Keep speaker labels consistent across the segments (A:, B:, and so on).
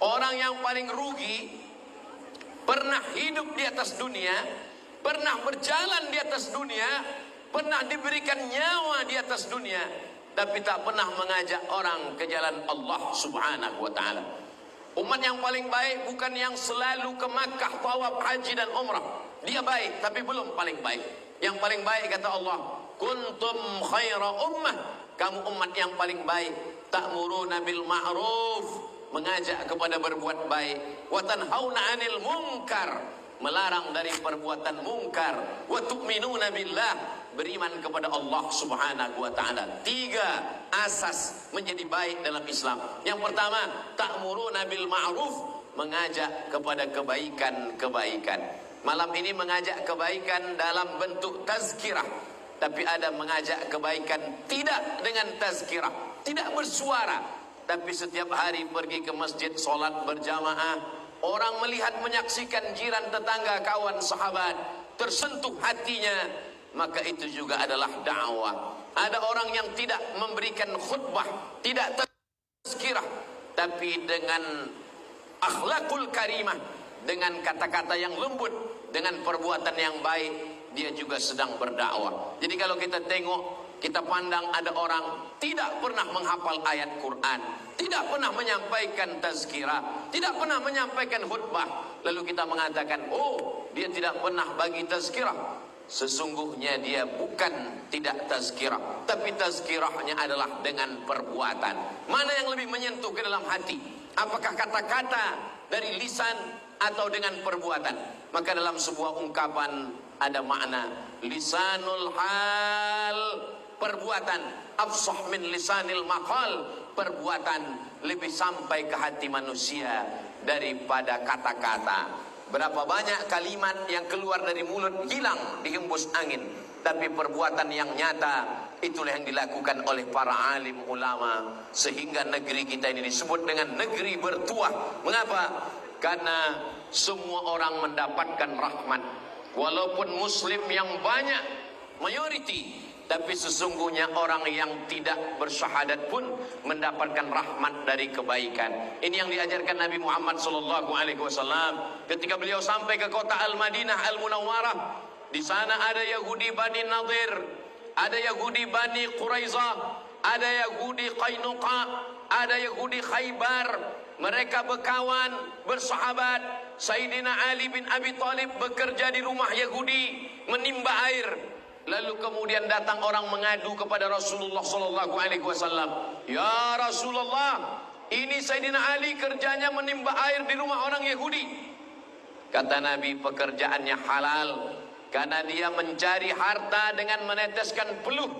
A: Orang yang paling rugi, pernah hidup di atas dunia, pernah berjalan di atas dunia, pernah diberikan nyawa di atas dunia, tapi tak pernah mengajak orang ke jalan Allah subhanahu wa ta'ala. Umat yang paling baik bukan yang selalu ke Makkah, tawaf, haji dan umrah. Dia baik, tapi belum paling baik. Yang paling baik kata Allah, kuntum khaira ummah, kamu umat yang paling baik. Ta'muruna bil ma'ruf, mengajak kepada berbuat baik. Wa tanhauna 'anil munkar, melarang dari perbuatan mungkar. Wa tu'minuna billah, beriman kepada Allah subhanahu wa ta'ala. 3 asas menjadi baik dalam Islam. Yang pertama, ta'muruna bil ma'ruf, mengajak kepada kebaikan-kebaikan. Malam ini mengajak kebaikan dalam bentuk tazkirah, tapi ada mengajak kebaikan tidak dengan tazkirah, tidak bersuara, tapi setiap hari pergi ke masjid, sholat berjamaah, orang melihat, menyaksikan, jiran, tetangga, kawan, sahabat tersentuh hatinya, maka itu juga adalah dakwah. Ada orang yang tidak memberikan khutbah, tidak tazkirah, tapi dengan akhlakul karimah, dengan kata-kata yang lembut, dengan perbuatan yang baik, dia juga sedang berdakwah. Jadi kalau kita tengok, kita pandang ada orang tidak pernah menghafal ayat Quran, tidak pernah menyampaikan tazkirah, tidak pernah menyampaikan khutbah, lalu kita mengatakan, oh, dia tidak pernah bagi tazkirah. Sesungguhnya dia bukan tidak tazkirah, tapi tazkirahnya adalah dengan perbuatan. Mana yang lebih menyentuh ke dalam hati? Apakah kata-kata dari lisan atau dengan perbuatan? Maka dalam sebuah ungkapan ada makna lisanul hal, perbuatan afsah min lisanil maqal, perbuatan lebih sampai ke hati manusia daripada kata-kata. Berapa banyak kalimat yang keluar dari mulut hilang dihembus angin, tapi perbuatan yang nyata itulah yang dilakukan oleh para alim ulama, sehingga negeri kita ini disebut dengan negeri bertuah. Mengapa? Karena semua orang mendapatkan rahmat. Walaupun muslim yang banyak, mayoriti, tapi sesungguhnya orang yang tidak bersyahadat pun mendapatkan rahmat dari kebaikan. Ini yang diajarkan Nabi Muhammad SAW ketika beliau sampai ke kota Al-Madinah Al-Munawwarah. Di sana ada Yahudi Bani Nadir, ada Yahudi Bani Quraizah, ada Yahudi Qainuqa, ada Yahudi Khaybar. Mereka berkawan, bersahabat. Sayyidina Ali bin Abi Thalib bekerja di rumah Yahudi, menimba air. Lalu kemudian datang orang mengadu kepada Rasulullah SAW. Ya Rasulullah, ini Sayyidina Ali kerjanya menimba air di rumah orang Yahudi. Kata Nabi, pekerjaannya halal, karena dia mencari harta dengan meneteskan peluh,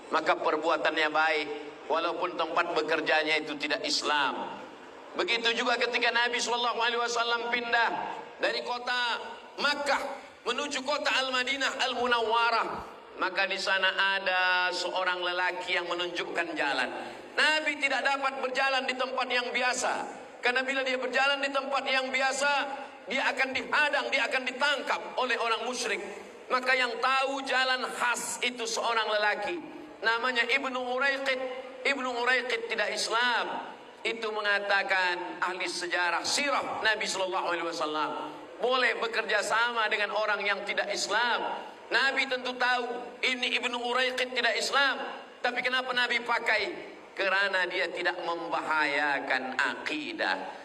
A: maka perbuatannya baik, walaupun tempat bekerjanya itu tidak Islam. Begitu juga ketika Nabi SAW pindah dari kota Makkah menuju kota Al-Madinah Al-Munawwarah, maka di sana ada seorang lelaki yang menunjukkan jalan. Nabi tidak dapat berjalan di tempat yang biasa, karena bila dia berjalan di tempat yang biasa, dia akan dihadang, dia akan ditangkap oleh orang musyrik. Maka yang tahu jalan khas itu seorang lelaki, namanya Ibnu Uraiqid. Ibnu Uraiqid tidak Islam. Itu mengatakan ahli sejarah sirah Nabi SAW, boleh bekerja sama dengan orang yang tidak Islam. Nabi tentu tahu ini Ibnu Uraiqid tidak Islam, tapi kenapa Nabi pakai? Kerana dia tidak membahayakan akidah.